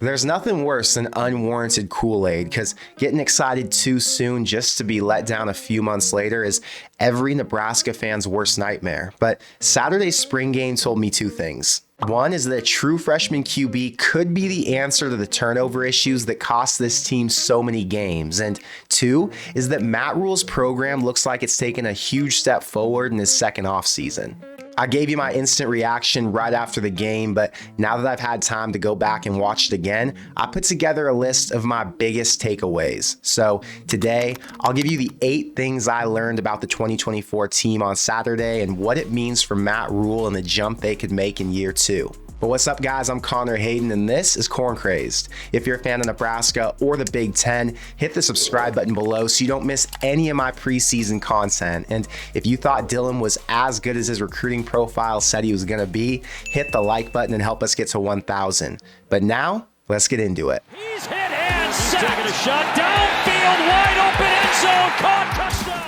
There's nothing worse than unwarranted Kool-Aid, because getting excited too soon just to be let down a few months later is every Nebraska fan's worst nightmare. But Saturday's spring game told me two things. One is that a true freshman QB could be the answer to the turnover issues that cost this team so many games. And two is that Matt Rule's program looks like it's taken a huge step forward in his second offseason. I gave you my instant reaction right after the game, but now that I've had time to go back and watch it again, I put together a list of my biggest takeaways. So today, I'll give you the 8 things I learned about the 2024 team on Saturday and what it means for Matt Rule and the jump they could make in year 2. But what's up, guys? I'm Connor Hayden, and this is Corn Crazed. If you're a fan of Nebraska or the Big Ten, hit the subscribe button below so you don't miss any of my preseason content. And if you thought Dylan was as good as his recruiting profile said he was going to be, hit the like button and help us get to 1,000. But now, let's get into it. He's hit and set. He's taking a shot downfield, wide open end zone, caught, touchdown.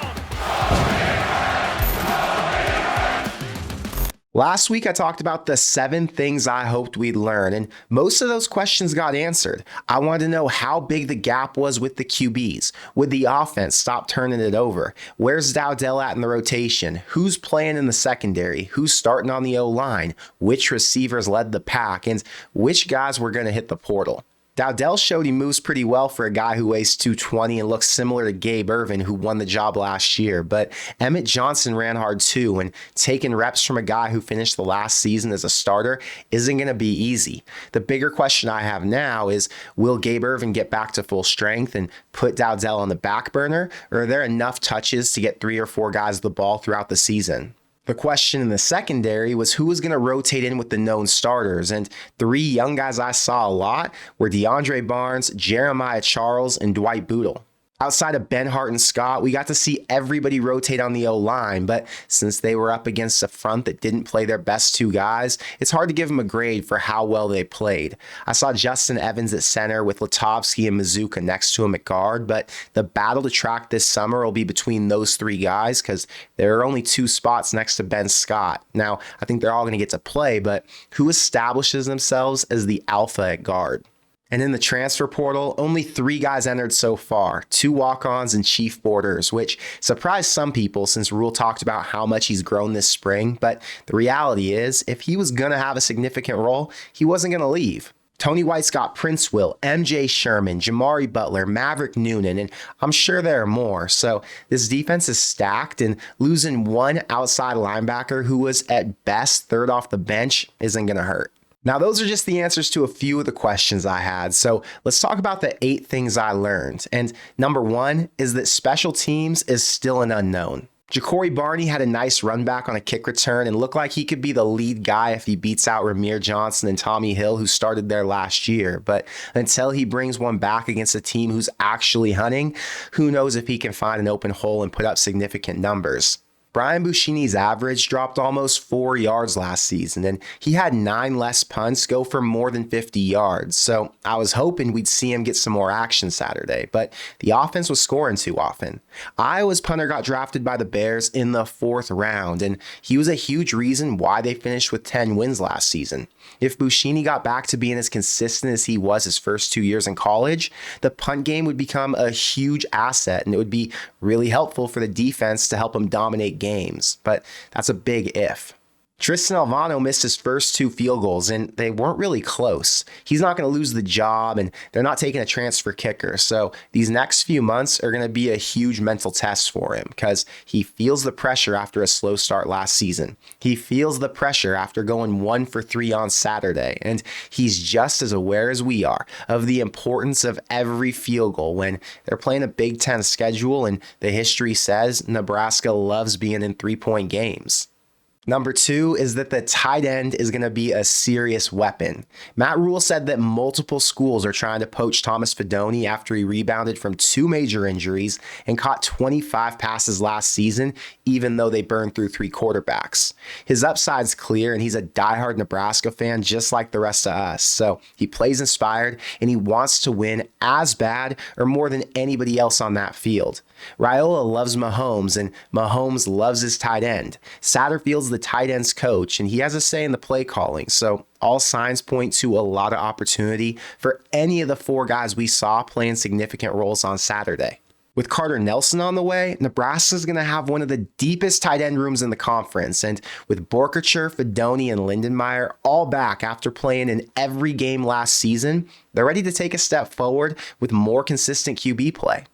Last week, I talked about the 7 things I hoped we'd learn, and most of those questions got answered. I wanted to know how big the gap was with the QBs. Would the offense stop turning it over? Where's Dowdell at in the rotation? Who's playing in the secondary? Who's starting on the O-line? Which receivers led the pack? And which guys were going to hit the portal? Dowdell showed he moves pretty well for a guy who weighs 220 and looks similar to Gabe Ervin, who won the job last year. But Emmett Johnson ran hard too, and taking reps from a guy who finished the last season as a starter isn't going to be easy. The bigger question I have now is, will Gabe Ervin get back to full strength and put Dowdell on the back burner, or are there enough touches to get 3 or 4 guys the ball throughout the season? The question in the secondary was who was going to rotate in with the known starters, and 3 young guys I saw a lot were DeAndre Barnes, Jeremiah Charles, and Dwight Boodle. Outside of Benhart and Scott, we got to see everybody rotate on the O-line, but since they were up against a front that didn't play their best 2 guys, it's hard to give them a grade for how well they played. I saw Justin Evans at center with Latovsky and Mazuka next to him at guard, but the battle to track this summer will be between those 3 guys because there are only 2 spots next to Ben Scott. Now, I think they're all going to get to play, but who establishes themselves as the alpha at guard? And in the transfer portal, only 3 guys entered so far, 2 walk-ons and Chief Borders, which surprised some people since Rule talked about how much he's grown this spring. But the reality is, if he was going to have a significant role, he wasn't going to leave. Tony White's got Prince Will, MJ Sherman, Jamari Butler, Maverick Noonan, and I'm sure there are more. So this defense is stacked, and losing one outside linebacker who was at best 3rd off the bench isn't going to hurt. Now, those are just the answers to a few of the questions I had. So let's talk about the 8 things I learned. And number 1 is that special teams is still an unknown. Ja'Cory Barney had a nice run back on a kick return and looked like he could be the lead guy if he beats out Ramir Johnson and Tommy Hill, who started there last year. But until he brings one back against a team who's actually hunting, who knows if he can find an open hole and put up significant numbers. Brian Buschini's average dropped almost 4 yards last season, and he had 9 less punts go for more than 50 yards. So I was hoping we'd see him get some more action Saturday, but the offense was scoring too often. Iowa's punter got drafted by the Bears in the 4th round, and he was a huge reason why they finished with 10 wins last season. If Buschini got back to being as consistent as he was his first 2 years in college, the punt game would become a huge asset, and it would be really helpful for the defense to help him dominate games. But that's a big if. Tristan Alvano missed his first 2 field goals, and they weren't really close. He's not going to lose the job, and they're not taking a transfer kicker. So these next few months are going to be a huge mental test for him because he feels the pressure after a slow start last season. He feels the pressure after going 1 for 3 on Saturday, and he's just as aware as we are of the importance of every field goal when they're playing a Big Ten schedule, and the history says Nebraska loves being in 3-point games. Number 2 is that the tight end is going to be a serious weapon. Matt Rule said that multiple schools are trying to poach Thomas Fidone after he rebounded from 2 major injuries and caught 25 passes last season, even though they burned through 3 quarterbacks. His upside's clear, and he's a diehard Nebraska fan just like the rest of us. So he plays inspired, and he wants to win as bad or more than anybody else on that field. Raiola loves Mahomes, and Mahomes loves his tight end. Satterfield's the tight ends coach, and he has a say in the play calling. So all signs point to a lot of opportunity for any of the 4 guys we saw playing significant roles on Saturday. With Carter Nelson on the way, Nebraska's going to have one of the deepest tight end rooms in the conference. And with Borkacher, Fedoni, and Lindenmeyer all back after playing in every game last season, they're ready to take a step forward with more consistent QB play.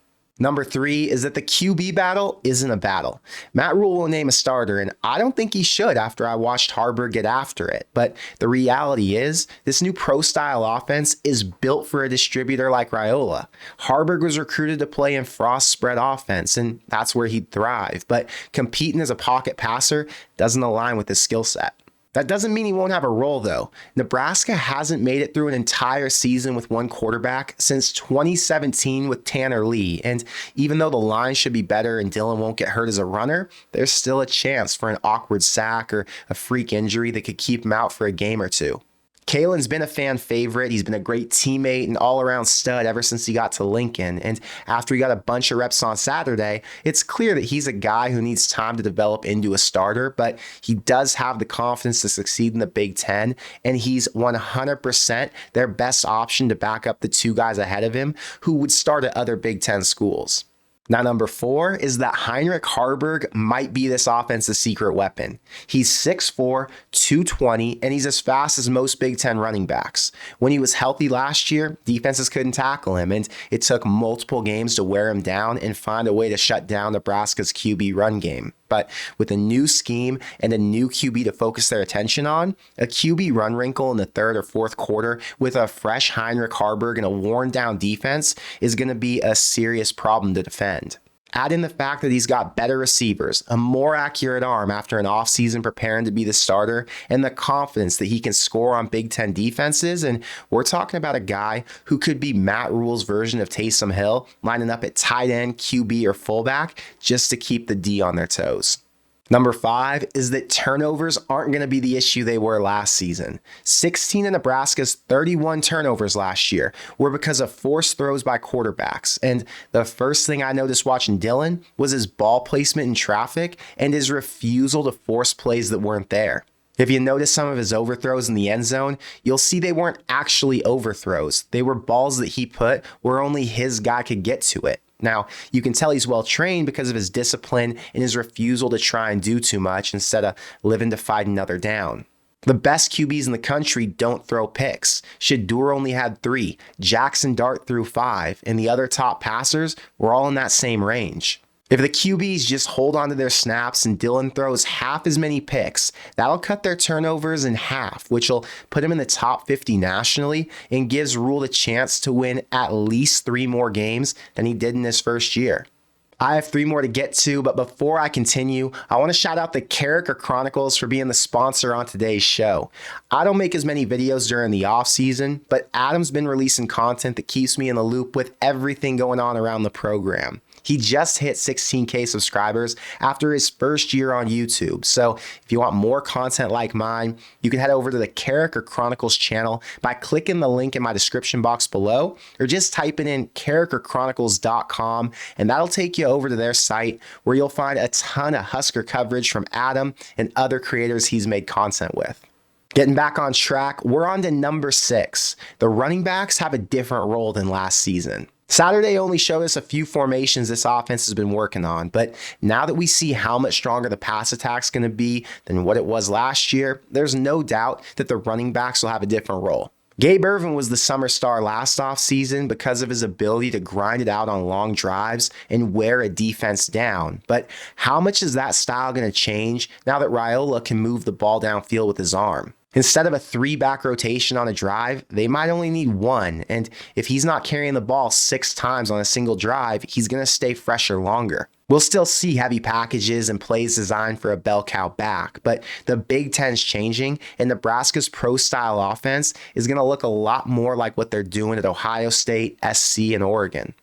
Number 3 is that the QB battle isn't a battle. Matt Rule will name a starter, and I don't think he should after I watched Harburg get after it. But the reality is, this new pro-style offense is built for a distributor like Raiola. Harburg was recruited to play in Frost's spread offense, and that's where he'd thrive. But competing as a pocket passer doesn't align with his skill set. That doesn't mean he won't have a role, though. Nebraska hasn't made it through an entire season with one quarterback since 2017 with Tanner Lee, and even though the line should be better and Dylan won't get hurt as a runner, there's still a chance for an awkward sack or a freak injury that could keep him out for a game or two. Kalen's been a fan favorite. He's been a great teammate and all-around stud ever since he got to Lincoln. And after he got a bunch of reps on Saturday, it's clear that he's a guy who needs time to develop into a starter, but he does have the confidence to succeed in the Big Ten, and he's 100% their best option to back up the 2 guys ahead of him who would start at other Big Ten schools. Now, number 4 is that Heinrich Harburg might be this offense's secret weapon. He's 6'4", 220, and he's as fast as most Big Ten running backs. When he was healthy last year, defenses couldn't tackle him, and it took multiple games to wear him down and find a way to shut down Nebraska's QB run game. But with a new scheme and a new QB to focus their attention on, a QB run wrinkle in the 3rd or 4th quarter with a fresh Heinrich Harburg and a worn-down defense is going to be a serious problem to defend. Add in the fact that he's got better receivers, a more accurate arm after an offseason preparing to be the starter, and the confidence that he can score on Big Ten defenses, and we're talking about a guy who could be Matt Rule's version of Taysom Hill, lining up at tight end, QB, or fullback just to keep the D on their toes. Number 5 is that turnovers aren't going to be the issue they were last season. 16 of Nebraska's 31 turnovers last year were because of forced throws by quarterbacks. And the first thing I noticed watching Dylan was his ball placement in traffic and his refusal to force plays that weren't there. If you notice some of his overthrows in the end zone, you'll see they weren't actually overthrows. They were balls that he put where only his guy could get to it. Now, you can tell he's well trained because of his discipline and his refusal to try and do too much instead of living to fight another down. The best QBs in the country don't throw picks. Shadur only had 3, Jackson Dart threw 5, and the other top passers were all in that same range. If the QBs just hold on to their snaps and Dylan throws half as many picks, that'll cut their turnovers in half, which will put him in the top 50 nationally and gives Rule the chance to win at least 3 more games than he did in his first year. I have 3 more to get to, but before I continue, I want to shout out the Character Chronicles for being the sponsor on today's show. I don't make as many videos during the off season, but Adam's been releasing content that keeps me in the loop with everything going on around the program. He just hit 16K subscribers after his first year on YouTube. So if you want more content like mine, you can head over to the Character Chronicles channel by clicking the link in my description box below, or just typing in characterchronicles.com, and that'll take you over to their site where you'll find a ton of Husker coverage from Adam and other creators he's made content with. Getting back on track, we're on to number 6. The running backs have a different role than last season. Saturday only showed us a few formations this offense has been working on, but now that we see how much stronger the pass attack's going to be than what it was last year, there's no doubt that the running backs will have a different role. Gabe Ervin was the summer star last offseason because of his ability to grind it out on long drives and wear a defense down. But how much is that style going to change now that Raiola can move the ball downfield with his arm? Instead of a 3-back rotation on a drive, they might only need 1. And if he's not carrying the ball 6 times on a single drive, he's going to stay fresher longer. We'll still see heavy packages and plays designed for a bell cow back, but the Big Ten's changing, and Nebraska's pro-style offense is going to look a lot more like what they're doing at Ohio State, SC, and Oregon.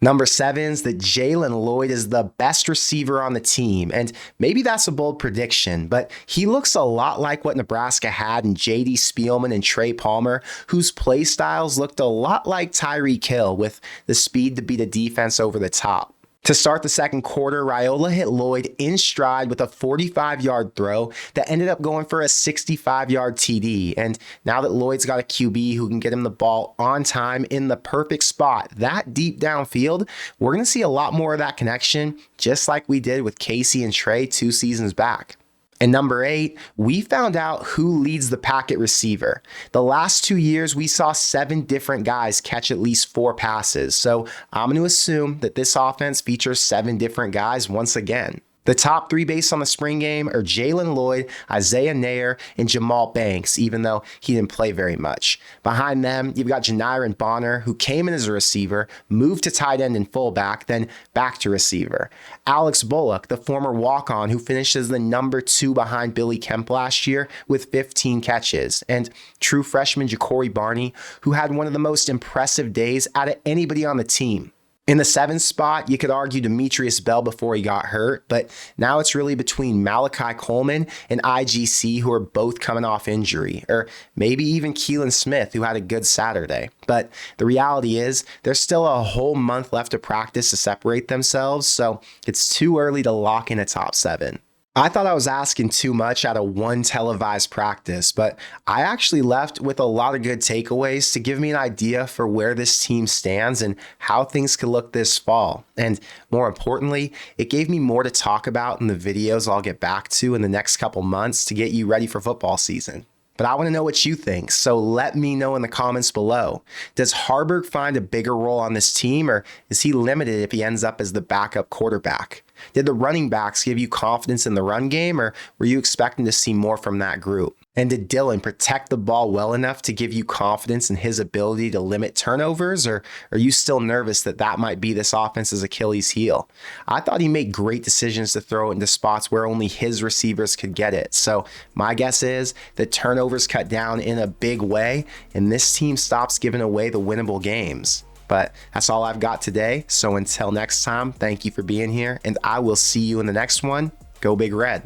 Number 7 is that Jalen Lloyd is the best receiver on the team, and maybe that's a bold prediction, but he looks a lot like what Nebraska had in J.D. Spielman and Trey Palmer, whose play styles looked a lot like Tyreek Hill with the speed to beat a defense over the top. To start the second quarter, Raiola hit Lloyd in stride with a 45-yard throw that ended up going for a 65-yard TD. And now that Lloyd's got a QB who can get him the ball on time in the perfect spot, that deep downfield, we're going to see a lot more of that connection, just like we did with Casey and Trey 2 seasons back. And number 8, we found out who leads the pack at receiver. The last 2 years, we saw 7 different guys catch at least 4 passes. So I'm going to assume that this offense features 7 different guys once again. The top 3 based on the spring game are Jalen Lloyd, Isaiah Nair, and Jamal Banks, even though he didn't play very much. Behind them, you've got Janiron Bonner, who came in as a receiver, moved to tight end and fullback, then back to receiver. Alex Bullock, the former walk-on who finished as the number 2 behind Billy Kemp last year with 15 catches. And true freshman Ja'Cory Barney, who had one of the most impressive days out of anybody on the team. In the 7th spot, you could argue Demetrius Bell before he got hurt, but now it's really between Malachi Coleman and IGC, who are both coming off injury, or maybe even Keelan Smith, who had a good Saturday. But the reality is, there's still a whole month left to practice to separate themselves, so it's too early to lock in a top 7. I thought I was asking too much out of one televised practice, but I actually left with a lot of good takeaways to give me an idea for where this team stands and how things could look this fall. And more importantly, it gave me more to talk about in the videos I'll get back to in the next couple months to get you ready for football season. But I want to know what you think, so let me know in the comments below. Does Haarberg find a bigger role on this team, or is he limited if he ends up as the backup quarterback? Did the running backs give you confidence in the run game, or were you expecting to see more from that group? And did Dylan protect the ball well enough to give you confidence in his ability to limit turnovers, or are you still nervous that that might be this offense's Achilles heel? I thought he made great decisions to throw it into spots where only his receivers could get it. So my guess is that turnovers cut down in a big way, and this team stops giving away the winnable games. But that's all I've got today. So until next time, thank you for being here, and I will see you in the next one. Go Big Red.